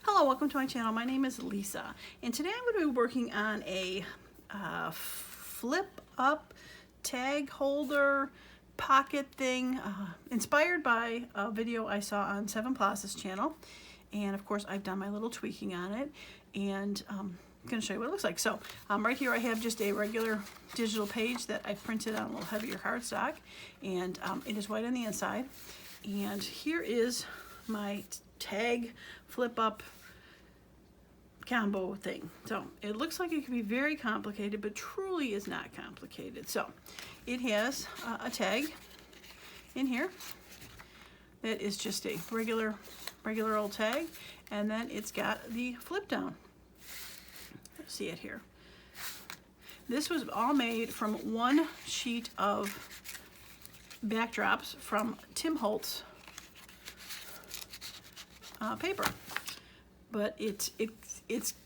Hello, welcome to my channel. My name is Lisa, and today I'm going to be working on a flip up tag holder pocket thing inspired by a video I saw on Sunsetmaplestudio channel. And of course I've done my little tweaking on it, and I'm going to show you what it looks like. So right here I have just a regular digital page that I printed on a little heavier cardstock, and it is white on the inside. And here is my tag flip up combo thing. So it looks like it could be very complicated, but truly is not complicated. So it has a tag in here that is just a regular old tag, and then it's got the flip down. See it here. This was all made from one sheet of backdrops from Tim Holtz paper, but it's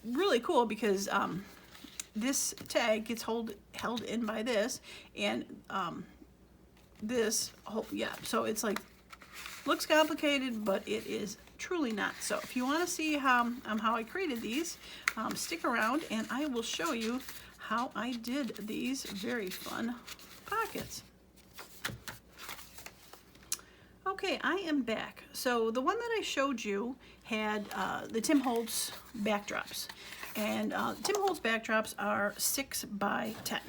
really cool because this tag gets held in by this, and this whole, so it's like, looks complicated, but it is truly not. So if you want to see how I created these, stick around and I will show you how I did these very fun pockets. Okay, I am back. So the one that I showed you had the Tim Holtz backdrops, and Tim Holtz backdrops are 6 by 10.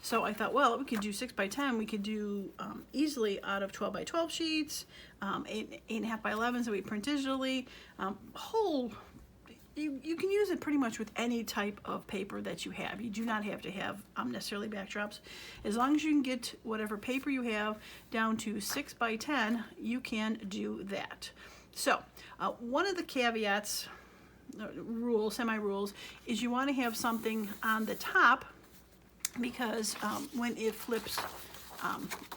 So I thought, well, we could do 6 by 10. We could do easily out of 12 by 12 sheets, 8.5 by 11s that we print digitally. You can use it pretty much with any type of paper that you have. You do not have to have necessarily backdrops. As long as you can get whatever paper you have down to 6 by 10, you can do that. So one of the caveats, semi-rules, is you want to have something on the top, because when it flips,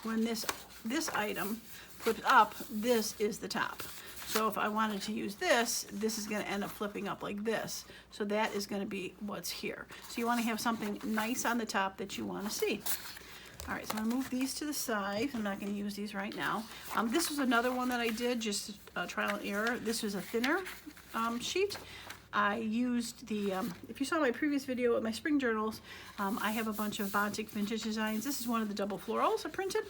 when this item flips up, this is the top. So if I wanted to use this is going to end up flipping up like this. So that is going to be what's here. So you want to have something nice on the top that you want to see. All right, so I'm going to move these to the side. I'm not going to use these right now. This was another one that I did, just trial and error. This was a thinner sheet. I used the, if you saw my previous video with my spring journals, I have a bunch of Bontic vintage designs. This is one of the double florals I printed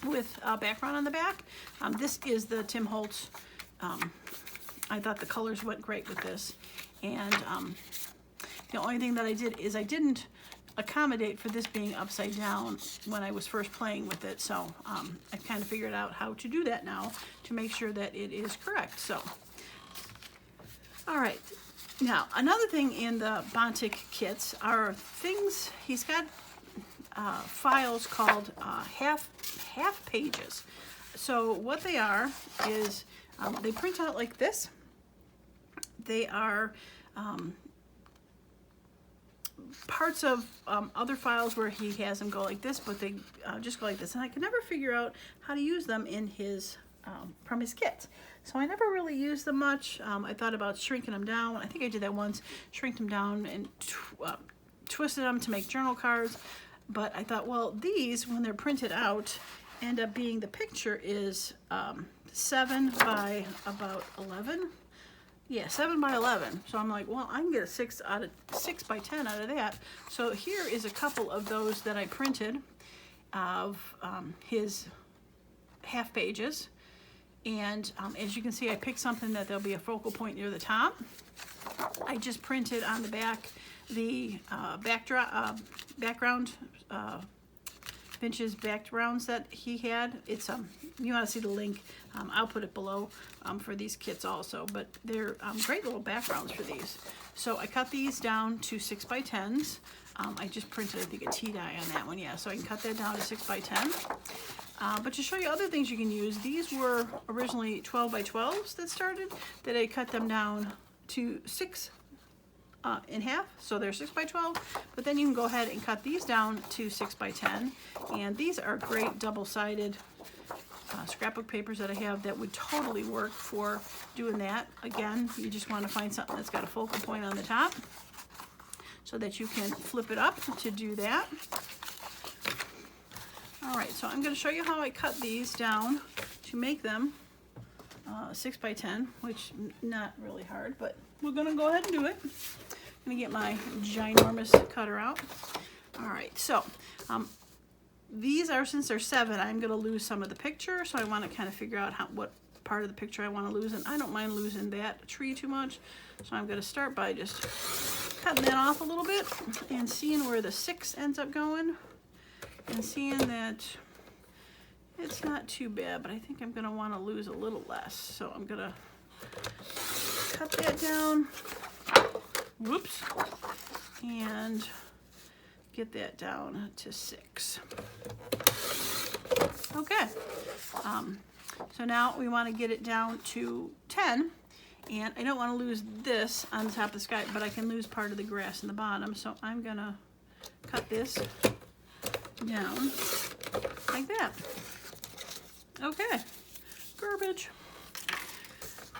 with a background on the back. This is the Tim Holtz. I thought the colors went great with this. And the only thing that I did is I didn't accommodate for this being upside down when I was first playing with it. So I kind of figured out how to do that now to make sure that it is correct. So, all right. Now, another thing in the Bontic kits are things, he's got files called half pages. So what they are is they print out like this. They are parts of other files where he has them go like this, but they just go like this. And I could never figure out how to use them in his from his kit. So I never really used them much. I thought about shrinking them down. I think I did that once, shrink them down and twisted them to make journal cards. But I thought, well, these, when they're printed out, end up being, the picture is 7 by about 11. Yeah, 7 by 11. So I'm like, well, I can get a 6 by 10 out of that. So here is a couple of those that I printed of his half pages. And as you can see, I picked something that there'll be a focal point near the top. I just printed on the back the background, Finch's backgrounds that he had. It's you want to see the link, I'll put it below for these kits also, but they're great little backgrounds for these. So I cut these down to 6 by 10s. I just printed, I think, a tea-dye on that one, yeah, so I can cut that down to 6 by 10. But to show you other things you can use, these were originally 12 by 12s that started, that I cut them down to 6 in half, so they're 6 by 12, but then you can go ahead and cut these down to 6 by 10, and these are great double-sided scrapbook papers that I have that would totally work for doing that. Again, you just want to find something that's got a focal point on the top so that you can flip it up to do that. All right, so I'm going to show you how I cut these down to make them 6 by 10, which not really hard, but we're gonna go ahead and do it. I'm gonna get my ginormous cutter out. All right, so these are, since they're 7, I'm gonna lose some of the picture, so I want to kind of figure out what part of the picture I want to lose, and I don't mind losing that tree too much, so I'm gonna start by just cutting that off a little bit and seeing where the 6 ends up going, and seeing that it's not too bad, but I think I'm gonna want to lose a little less, so I'm gonna cut that down, whoops, and get that down to 6. Okay, so now we want to get it down to 10, and I don't want to lose this on the top of the sky, but I can lose part of the grass in the bottom, so I'm gonna cut this down like that. Okay, garbage.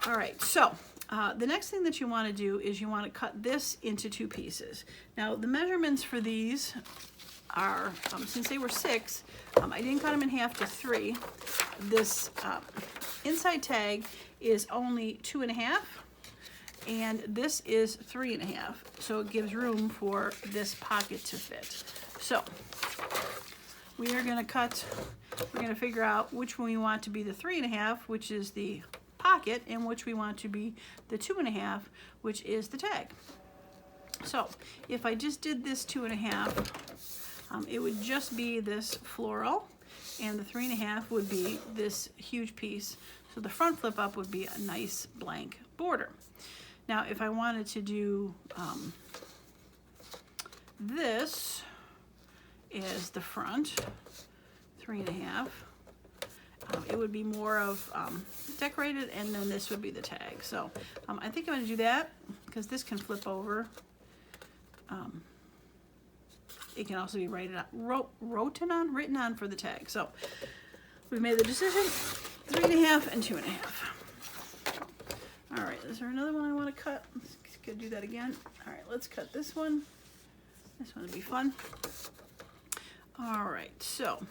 All right, so the next thing that you want to do is you want to cut this into 2 pieces. Now the measurements for these are, since they were 6, I didn't cut them in half to 3. This inside tag is only 2.5, and this is 3.5, so it gives room for this pocket to fit. So we are going to cut, we're going to figure out which one we want to be the 3.5, which is the pocket, and which we want to be the 2.5, which is the tag. So if I just did this 2.5, it would just be this floral, and the 3.5 would be this huge piece. So the front flip up would be a nice blank border. Now if I wanted to do this is the front 3.5, it would be more of decorated, and then this would be the tag. So I think I'm going to do that because this can flip over. It can also be written on for the tag. So we've made the decision: 3.5 and 2.5. All right, is there another one I want to cut? Let's do that again. All right, let's cut this one. This one will be fun. All right, so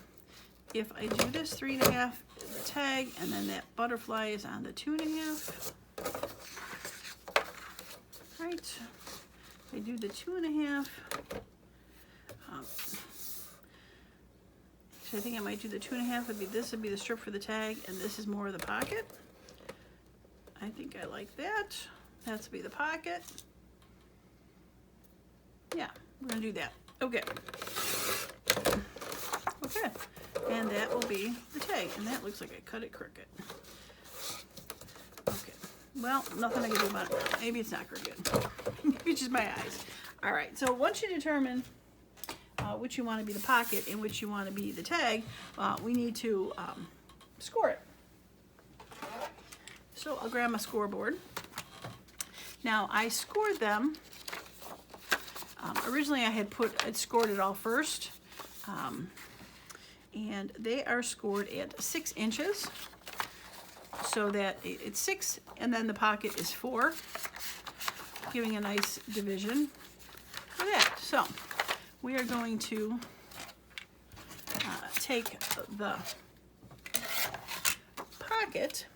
if I do this 3.5 is the tag, and then that butterfly is on the 2.5. Right, if I do the 2.5. So I think I might do the 2.5 would be, this would be the strip for the tag, and this is more of the pocket. I think I like that. That's be the pocket. Yeah, we're gonna do that. Okay. Okay, and that will be the tag, and that looks like I cut it crooked. Okay, well, nothing I can do about it now. Maybe it's not crooked. Maybe it's just my eyes. All right, so once you determine which you want to be the pocket and which you want to be the tag, we need to score it. So I'll grab my scoreboard. Now I scored them. Originally I'd scored it all first, and they are scored at 6 inches, so that it's 6, and then the pocket is 4, giving a nice division for that. So we are going to take the pocket,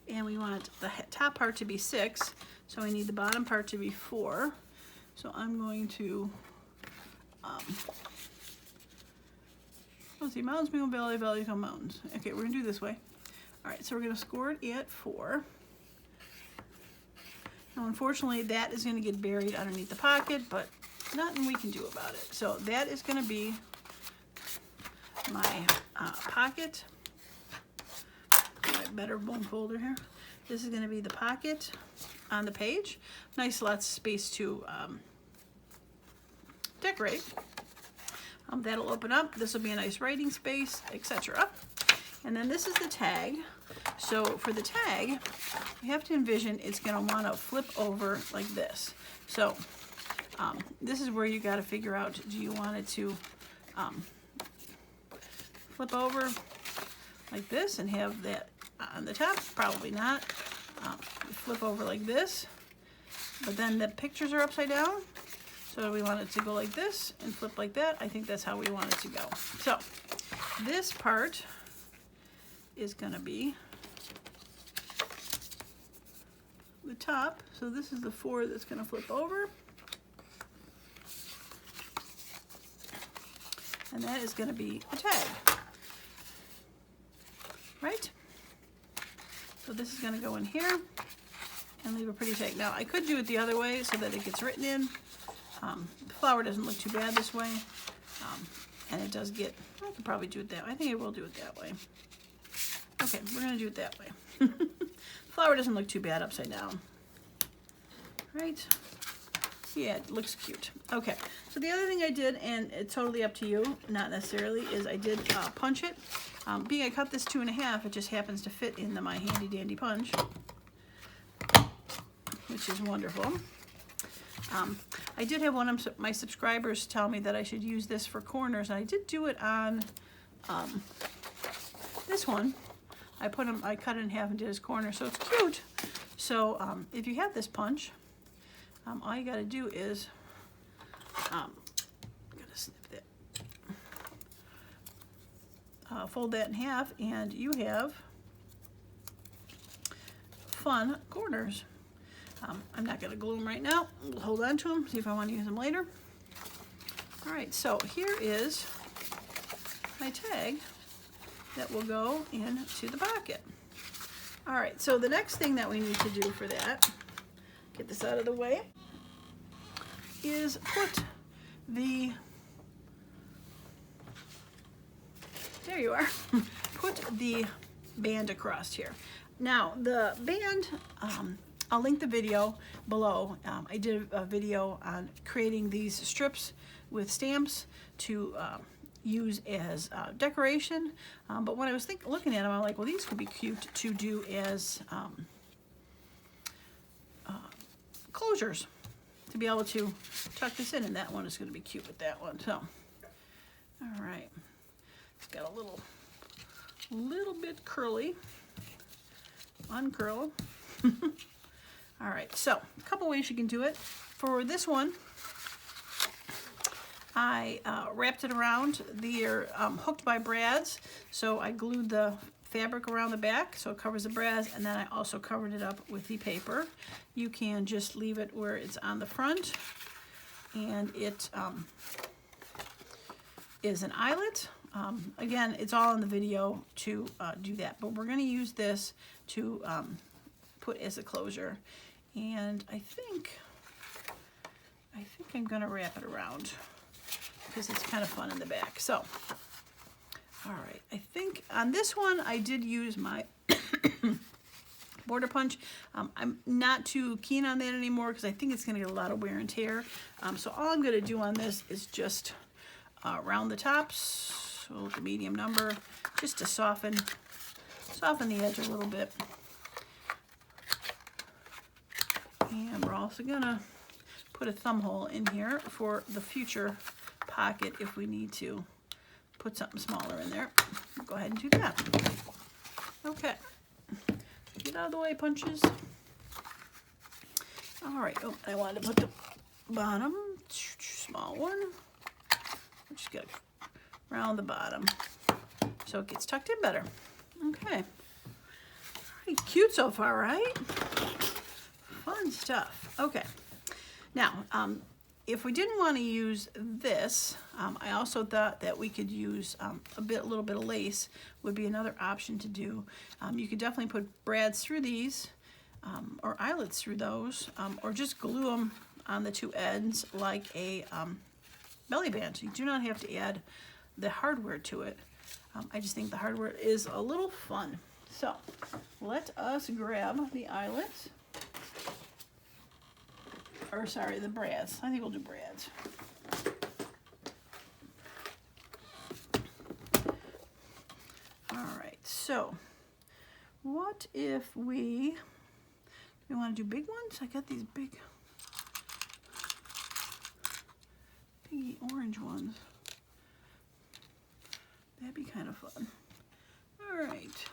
and we want the top part to be 6, so we need the bottom part to be 4. So I'm going to, let's see, mountains become valley, valley become mountains. Okay, we're gonna do it this way. All right, so we're gonna score it at 4. Now, unfortunately, that is gonna get buried underneath the pocket, but nothing we can do about it. So that is gonna be my pocket. My better bone folder here. This is gonna be the pocket on the page. Nice, lots of space to decorate. That'll open up. This will be a nice writing space, etc. And then this is the tag. So for the tag, you have to envision it's going to want to flip over like this. So this is where you got to figure out, do you want it to flip over like this and have that on the top? Probably not. Flip over like this, but then the pictures are upside down. So we want it to go like this and flip like that. I think that's how we want it to go. So this part is going to be the top. So this is the 4 that's going to flip over. And that is going to be a tag. Right? So this is going to go in here and leave a pretty tag. Now I could do it the other way so that it gets written in. The flower doesn't look too bad this way. And it does get, I could probably do it that way. I think I will do it that way. Okay, we're going to do it that way. Flower doesn't look too bad upside down. Right? Yeah, it looks cute. Okay, so the other thing I did, and it's totally up to you, not necessarily, is I did punch it. Being I cut this 2.5, it just happens to fit in my handy dandy punch, which is wonderful. I did have one of my subscribers tell me that I should use this for corners, and I did do it on this one. I cut it in half and did his corner, so it's cute. So if you have this punch, all you got to do is, I'm gonna snip that, fold that in half, and you have fun corners. I'm not going to glue them right now. We'll hold on to them, see if I want to use them later. All right, so here is my tag that will go into the pocket. All right, so the next thing that we need to do for that, get this out of the way, is put the, there you are, put the band across here. Now the band, I'll link the video below. I did a video on creating these strips with stamps to use as decoration, but when I was looking at them, I'm like, well, these could be cute to do as closures, to be able to tuck this in, and that one is going to be cute with that one. So, all right, it's got a little bit curly. Uncurl. All right, so a couple ways you can do it. For this one, I wrapped it around. They're hooked by brads, so I glued the fabric around the back so it covers the brads, and then I also covered it up with the paper. You can just leave it where it's on the front, and it is an eyelet. Again, it's all in the video to do that, but we're going to use this to put as a closure, and I think I'm going to wrap it around because it's kind of fun in the back. So, all right, I think on this one I did use my border punch. I'm not too keen on that anymore because I think it's going to get a lot of wear and tear. So all I'm going to do on this is just round the tops, so the medium number, just to soften the edge a little bit. And we're also going to put a thumb hole in here for the future pocket if we need to put something smaller in there. We'll go ahead and do that. Okay. Get out of the way, punches. All right. Oh, I wanted to put the bottom, small one. We just got to round the bottom so it gets tucked in better. Okay. All right, cute so far, right? Fun stuff. Okay. Now, if we didn't want to use this, I also thought that we could use a little bit of lace would be another option to do. You could definitely put brads through these, or eyelets through those, or just glue them on the two ends like a belly band. You do not have to add the hardware to it. I just think the hardware is a little fun. So let us grab the eyelets. Or sorry, the brads. I think we'll do brads. All right, so what if we want to do big ones? I got these biggy orange ones. That'd be kind of fun. All right.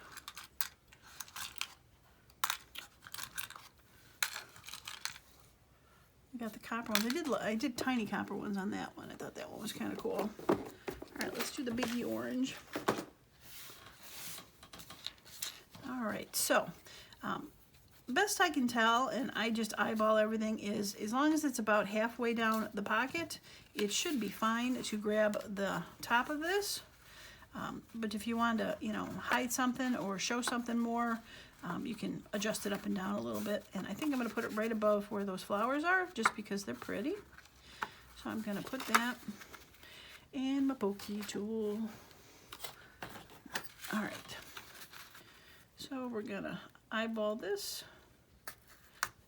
I got the copper ones. I did tiny copper ones on that one. I thought that one was kind of cool. All right, let's do the biggie orange. All right, so best I can tell, and I just eyeball everything, is as long as it's about halfway down the pocket, it should be fine to grab the top of this. But if you want to, you know, hide something or show something more, you can adjust it up and down a little bit. And I think I'm going to put it right above where those flowers are, just because they're pretty. So I'm going to put that in my pokey tool. All right. So we're going to eyeball this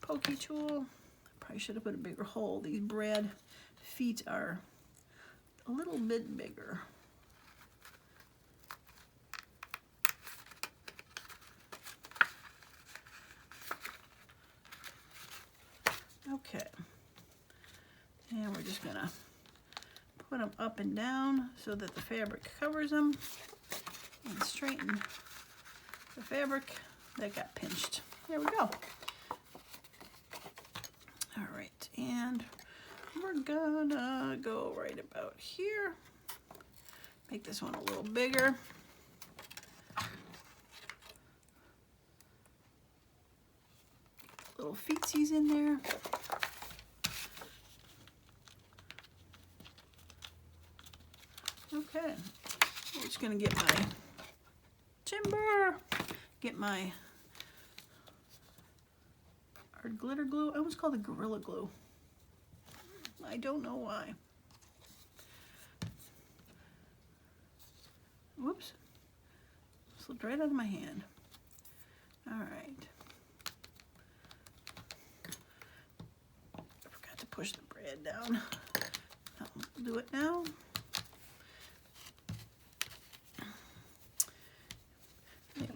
pokey tool. Probably should have put a bigger hole. These brad feet are a little bit bigger. Okay, and we're just gonna put them up and down so that the fabric covers them, and straighten the fabric that got pinched. There we go. All right, and we're gonna go right about here. Make this one a little bigger. Little feetsies in there. Okay, I'm just gonna get my timber, get my art glitter glue. I almost called it Gorilla Glue. I don't know why. Whoops, slipped right out of my hand. All right. I forgot to push the brad down. I'll do it now.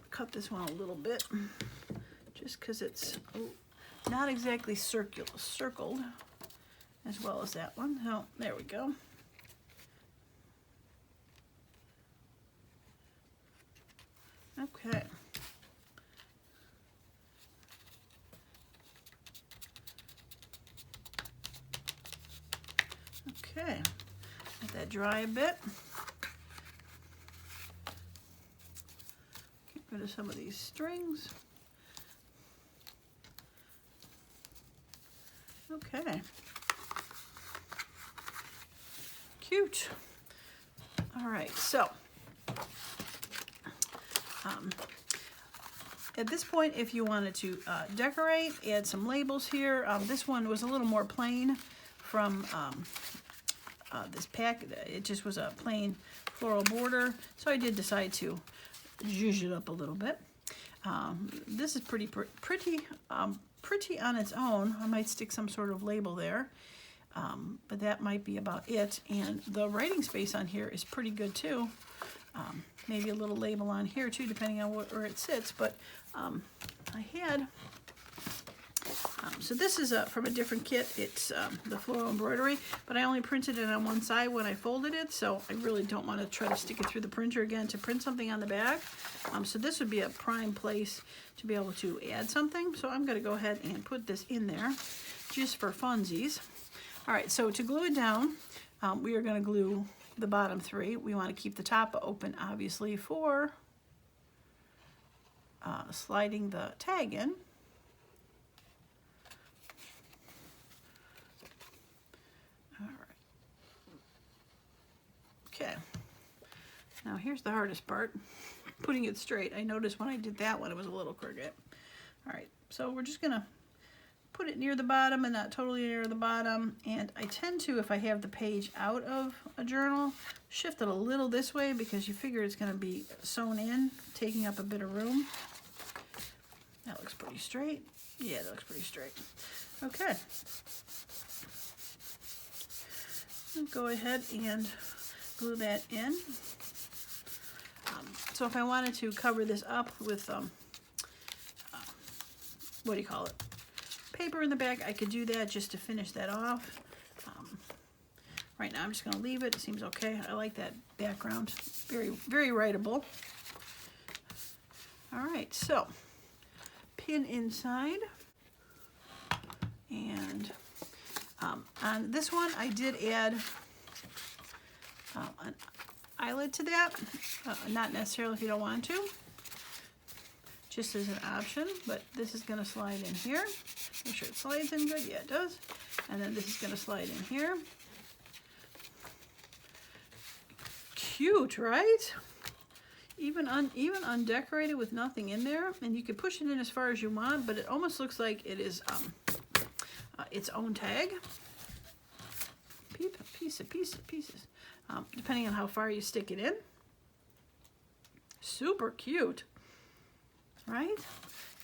Cut this one a little bit, just because it's not exactly circled as well as that one. So there we go. Okay. Okay. Let that dry a bit. Rid of some of these strings. Okay. Cute. All right, so at this point, if you wanted to decorate, add some labels here. This one was a little more plain from this pack. It just was a plain floral border, so I did decide to zhuzh it up a little bit. This is pretty on its own. I might stick some sort of label there, but that might be about it. And the writing space on here is pretty good too. Maybe a little label on here too, depending on where it sits. But I had, so this is from a different kit. It's the floral embroidery, but I only printed it on one side when I folded it, so I really don't want to try to stick it through the printer again to print something on the back. So this would be a prime place to be able to add something. So I'm going to go ahead and put this in there just for funsies. All right, so to glue it down, we are going to glue the bottom three. We want to keep the top open, obviously, for sliding the tag in. All right. Okay. Now here's the hardest part, putting it straight. I noticed when I did that one, it was a little crooked. All right, so we're just gonna put it near the bottom and not totally near the bottom. And I tend to, if I have the page out of a journal, shift it a little this way because you figure it's gonna be sewn in, taking up a bit of room. That looks pretty straight. Yeah, that looks pretty straight. Okay. I'll go ahead and glue that in. So if I wanted to cover this up with, what do you call it? Paper in the back, I could do that just to finish that off. Right now I'm just going to leave it. It seems okay. I like that background. Very, very writable. All right, so pin inside. And on this one, I did add an eyelet to that. Not necessarily if you don't want to. just as an option, but this is gonna slide in here. Make sure it slides in good, yeah it does. And then this is gonna slide in here. Cute, right? Even undecorated with nothing in there, and you can push it in as far as you want, but it almost looks like it is its own tag. Pieces, depending on how far you stick it in. Super cute, right?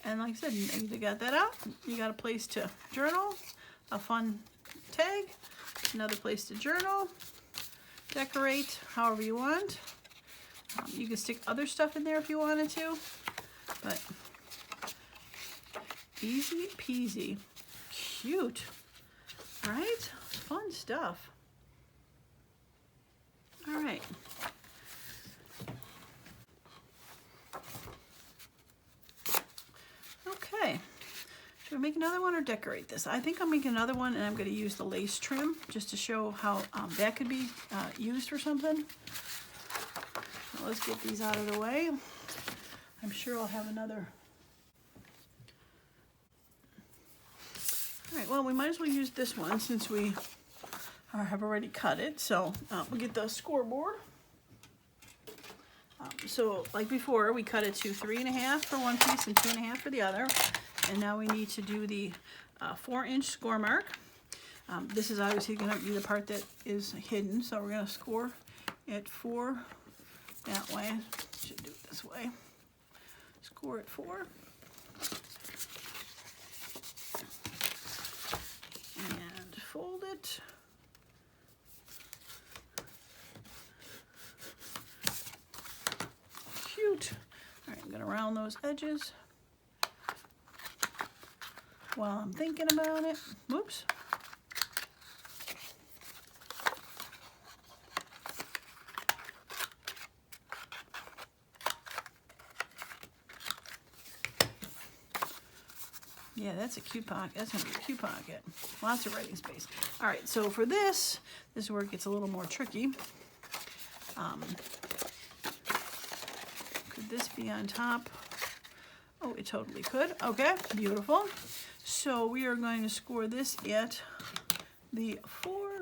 And like I said, you got that out. You got a place to journal, a fun tag, another place to journal, decorate however you want. You can stick other stuff in there if you wanted to, but easy peasy, cute, right? Fun stuff. All right. Okay. Should we make another one or decorate this? I think I'll make another one, and I'm going to use the lace trim just to show how that could be used for something. So let's get these out of the way. I'm sure I'll have another. All right, well, we might as well use this one since we have already cut it. So we'll get the scoreboard. So like before, we cut it to 3.5 for one piece and 2.5 for the other. And now we need to do the 4-inch score mark. This is obviously going to be the part that is hidden, so we're going to score at 4 that way. Should do it this way. Score at 4. And fold it. Cute. All right, I'm going to round those edges while I'm thinking about it. Whoops. Yeah, that's a cute pocket. That's going to be a cute pocket. Lots of writing space. All right, so for this is where it gets a little more tricky. Could this be on top? Oh, it totally could. Okay, beautiful. So we are going to score this at the 4.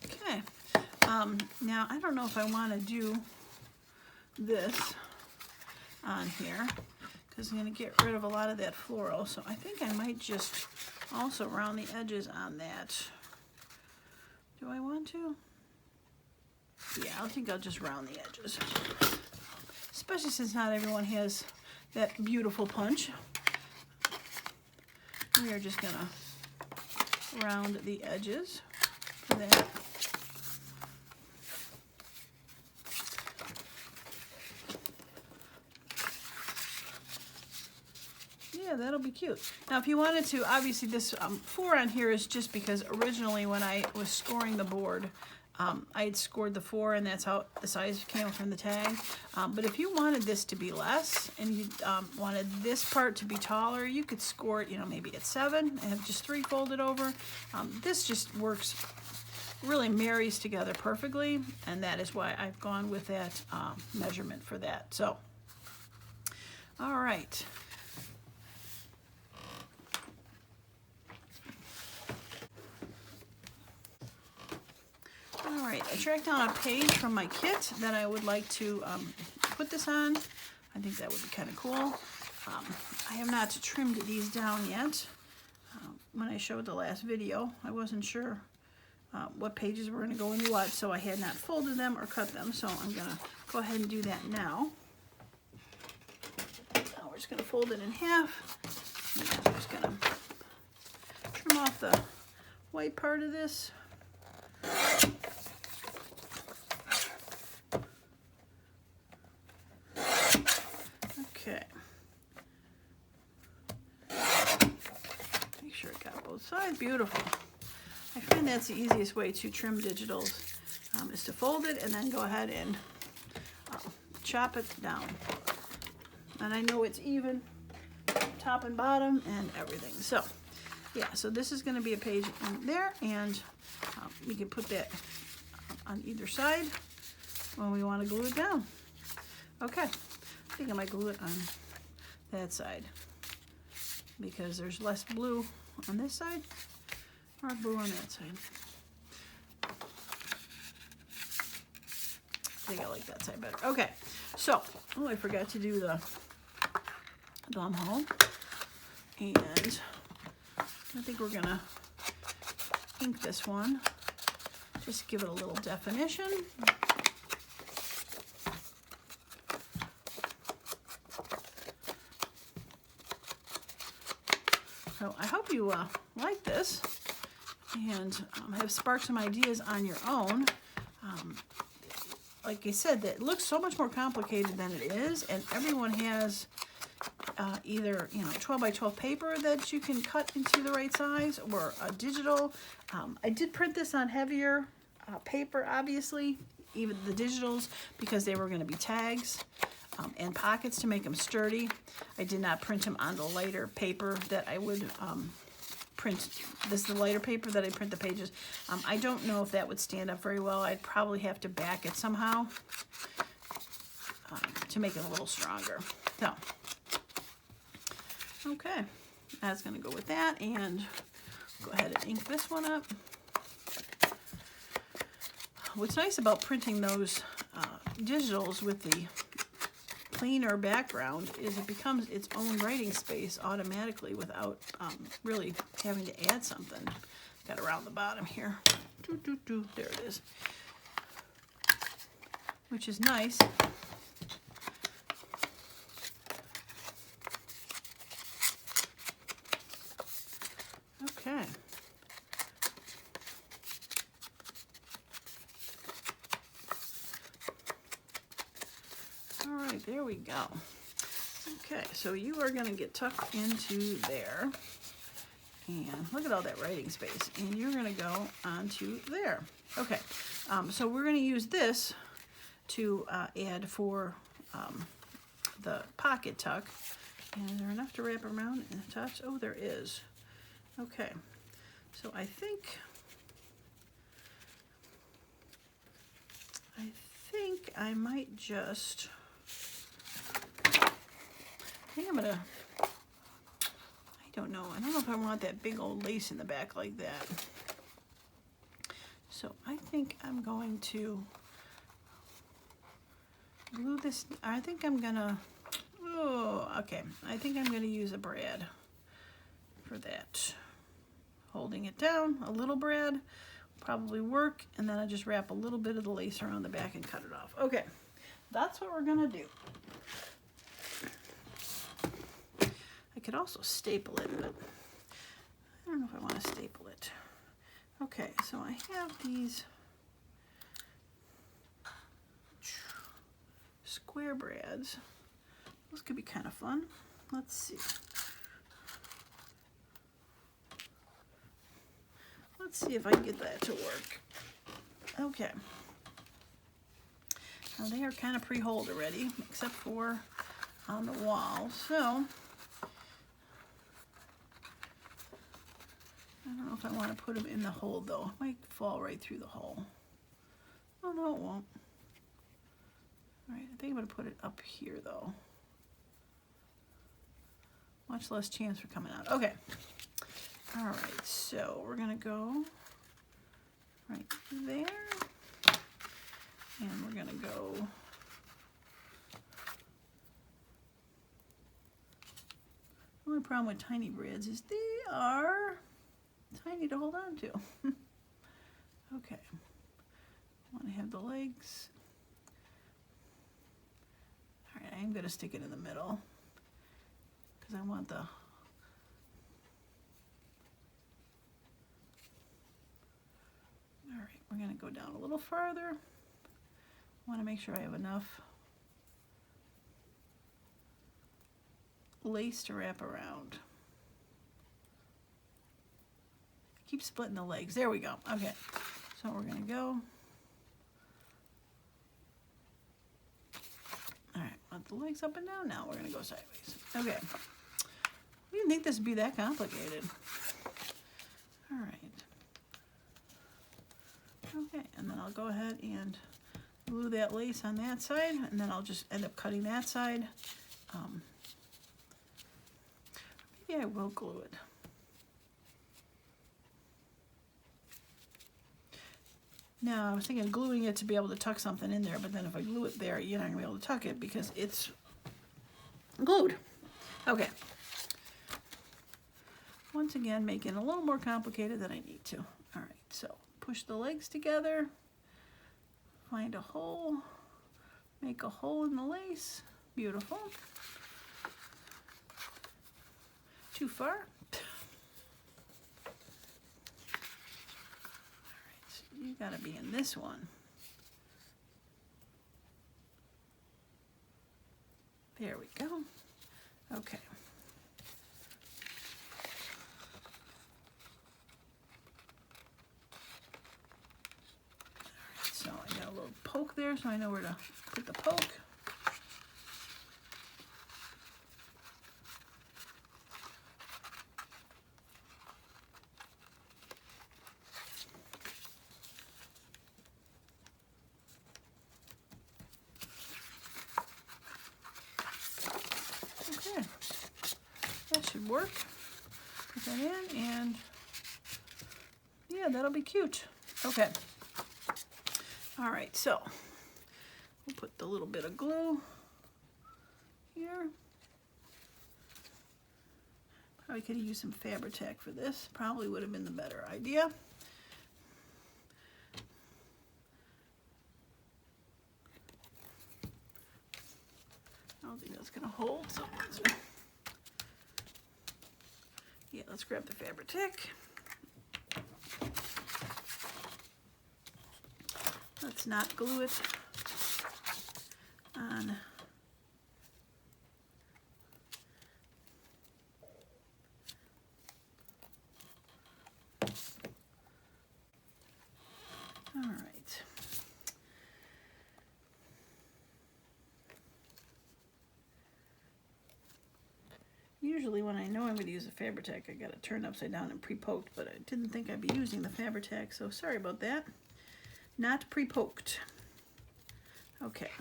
Okay. Now I don't know if I want to do this on here because I'm going to get rid of a lot of that floral, so I think I might just also round the edges on that. Do I want to? Yeah, I think I'll just round the edges, especially since not everyone has that beautiful punch. We are just going to round the edges for that. Yeah, that'll be cute. Now, if you wanted to, obviously this 4 on here is just because originally when I was scoring the board, I had scored the 4, and that's how the size came from the tag. But if you wanted this to be less, and you wanted this part to be taller, you could score it, you know, maybe at 7 and have just 3 folded over. This just works, really marries together perfectly, and that is why I've gone with that measurement for that. So, all right. All right, I tracked down a page from my kit that I would like to put this on. I think that would be kind of cool. I have not trimmed these down yet. When I showed the last video, I wasn't sure what pages were going to go into what, so I had not folded them or cut them, so I'm going to go ahead and do that now. Now we're just going to fold it in half. And I'm just going to trim off the white part of this. Okay. Make sure it got both sides. Beautiful. I find that's the easiest way to trim digitals, is to fold it and then go ahead and chop it down. And I know it's even top and bottom and everything. So yeah, so this is going to be a page in there, and we can put that on either side when we want to glue it down. Okay, I think I might glue it on that side because there's less blue on this side, more blue on that side. I think I like that side better. Okay, so, oh, I forgot to do the thumb hole, and I think we're gonna ink this one, just give it a little definition. So I hope you like this and have sparked some ideas on your own. Like I said, that looks so much more complicated than it is, and everyone has either 12 by 12 paper that you can cut into the right size, or a digital. I did print this on heavier paper, obviously, even the digitals, because they were going to be tags and pockets to make them sturdy. I did not print them on the lighter paper that I would print. This is the lighter paper that I print the pages. I don't know if that would stand up very well. I'd probably have to back it somehow to make it a little stronger. So, okay, that's going to go with that, and go ahead and ink this one up. What's nice about printing those digitals with the cleaner background is it becomes its own writing space automatically without really having to add something. Got around the bottom here. There it is. Which is nice. Okay. All right, there we go. Okay, so you are going to get tucked into there. And look at all that writing space. And you're going to go onto there. Okay, so we're going to use this to add for the pocket tuck. And is there enough to wrap around and attach? Oh, there is. Okay, so I think I might just, I don't know if I want that big old lace in the back like that. So I think I'm going to glue this, I think I'm gonna use a brad for that. Holding it down, a little brad probably work, and then I just wrap a little bit of the lace around the back and cut it off. Okay, that's what we're gonna do. I could also staple it, but I don't know if I want to staple it. Okay, so I have these square brads. Those could be kind of fun. Let's see. Let's see if I can get that to work. Okay. Now they are kind of pre-holed already, except for on the wall. So I don't know if I want to put them in the hole though. It might fall right through the hole. Oh no, it won't. All right, I think I'm going to put it up here though. Much less chance for coming out. Okay. All right, so we're gonna go right there, and we're gonna go the only problem with tiny brads is they are tiny to hold on to. Okay, I want to have the legs. All right, I'm gonna stick it in the middle because I want the All right, we're going to go down a little further. I want to make sure I have enough lace to wrap around. I keep splitting the legs. There we go. Okay, so we're going to go. All right, want the legs up and down. Now we're going to go sideways. Okay. We didn't think this would be that complicated. All right. Okay, and then I'll go ahead and glue that lace on that side, and then I'll just end up cutting that side. Maybe I will glue it. Now, I was thinking of gluing it to be able to tuck something in there, but then if I glue it there, you're not going to be able to tuck it because it's glued. Okay. Once again, making it a little more complicated than I need to. All right, so push the legs together, find a hole, make a hole in the lace. Beautiful. Too far? You gotta be in this one. There we go. Okay. Alright, so I got a little poke there, so I know where to put the poke. That should work. Put that in, and yeah, that'll be cute. Okay. All right, so we'll put the little bit of glue here. Probably could have used some Fabri-Tac for this. Probably would have been the better idea. I don't think that's gonna hold, so yeah, let's grab the Fabri-Tac. Let's not glue it on. All right. Usually when I know I'm going to use a Fabri-Tac, I got it turned upside down and pre-poked, but I didn't think I'd be using the Fabri-Tac, so sorry about that. Not pre-poked. Okay,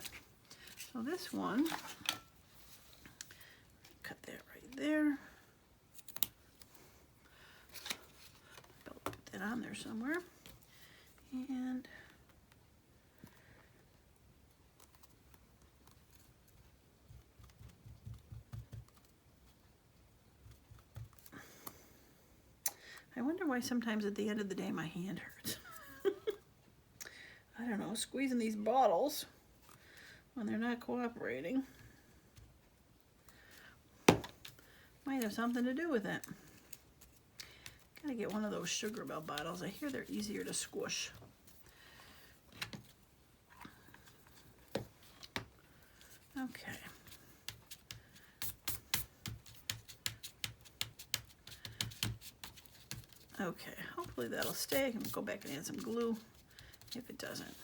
so this one, cut that right there. I'll put that on there somewhere. And I wonder why sometimes at the end of the day my hand hurts. I don't know, squeezing these bottles when they're not cooperating might have something to do with it. Gotta get one of those Sugar Bell bottles. I hear they're easier to squish. Okay. Okay, hopefully that'll stay. I'm gonna go back and add some glue if it doesn't.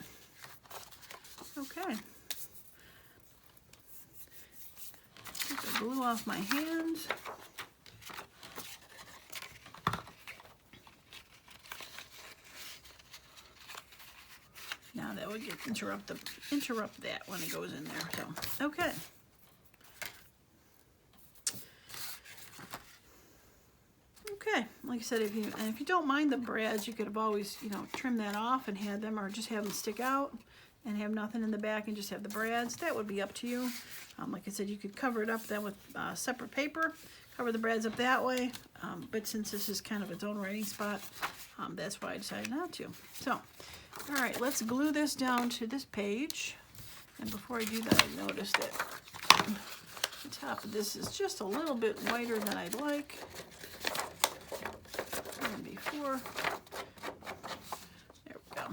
Okay. Take the glue off my hands. Now that would interrupt that when it goes in there. So okay. Okay, like I said, if you don't mind the brads, you could have always, trim that off and had them, or just have them stick out and have nothing in the back and just have the brads. That would be up to you. Like I said, you could cover it up then with separate paper, cover the brads up that way. But since this is kind of its own writing spot, that's why I decided not to. So, all right, let's glue this down to this page. And before I do that, I noticed that the top of this is just a little bit whiter than I'd like. Before, there we go.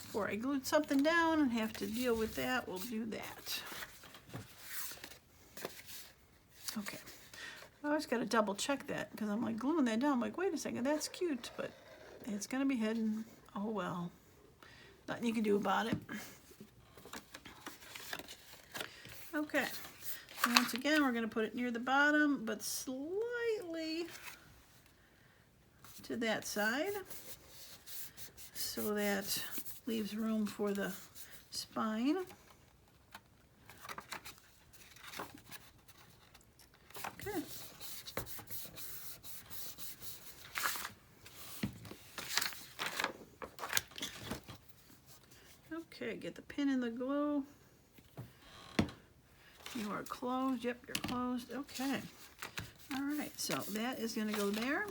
Before I glued something down and have to deal with that, we'll do that. Okay. I always got to double check that because I'm like gluing that down. I'm like, wait a second, that's cute, but it's going to be hidden. Oh well. Nothing you can do about it. Okay. And once again, we're going to put it near the bottom, but slightly to that side, so that leaves room for the spine. Okay. Okay, get the pin in the glue. You are closed. Yep, you're closed. Okay. All right, so that is going to go there.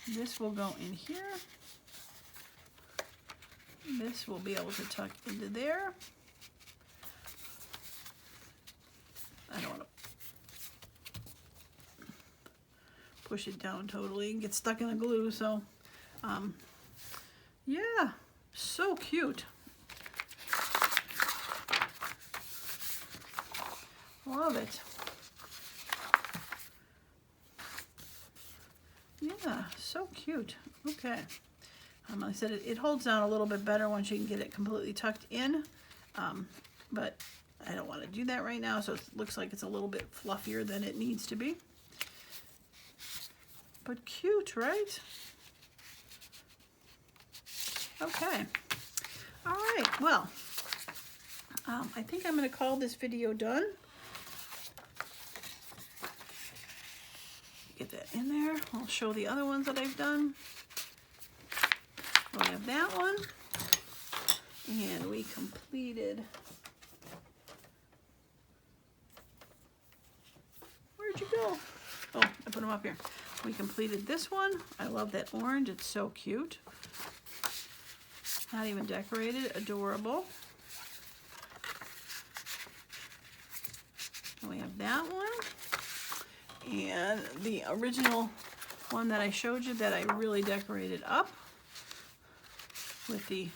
This will go in here. This will be able to tuck into there. I don't want to push it down totally and get stuck in the glue, so yeah, so cute. Love it. Yeah, so cute. Okay. Like I said, it holds down a little bit better once you can get it completely tucked in, but I don't want to do that right now, so it looks like it's a little bit fluffier than it needs to be. But cute, right? Okay. All right, well, I think I'm going to call this video done. Get that in there. I'll show the other ones that I've done. We'll have that one. And we completed. Where'd you go? Oh, I put them up here. We completed this one. I love that orange. It's so cute. Not even decorated. Adorable. And we have that one. And the original one that I showed you that I really decorated up with the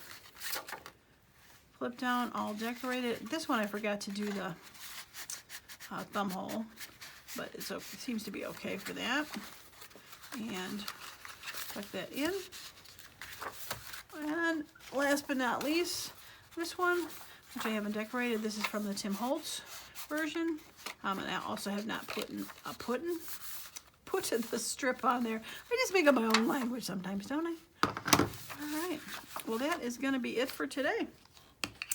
flip down, all decorated. This one I forgot to do the thumb hole, but it seems to be okay for that. And tuck that in. And last but not least, this one, which I haven't decorated. This is from the Tim Holtz version. And I also have not put the strip on there. I just make up my own language sometimes, don't I? All right. Well, that is going to be it for today.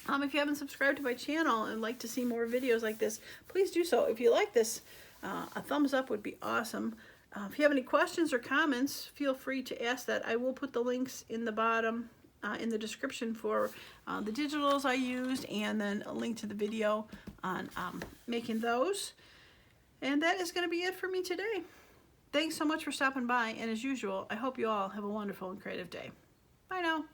If you haven't subscribed to my channel and like to see more videos like this, please do so. If you like this, a thumbs up would be awesome. If you have any questions or comments, feel free to ask that. I will put the links in the bottom, in the description for the digitals I used, and then a link to the video on making those. And that is going to be it for me today. Thanks so much for stopping by, and as usual, I hope you all have a wonderful and creative day. Bye now.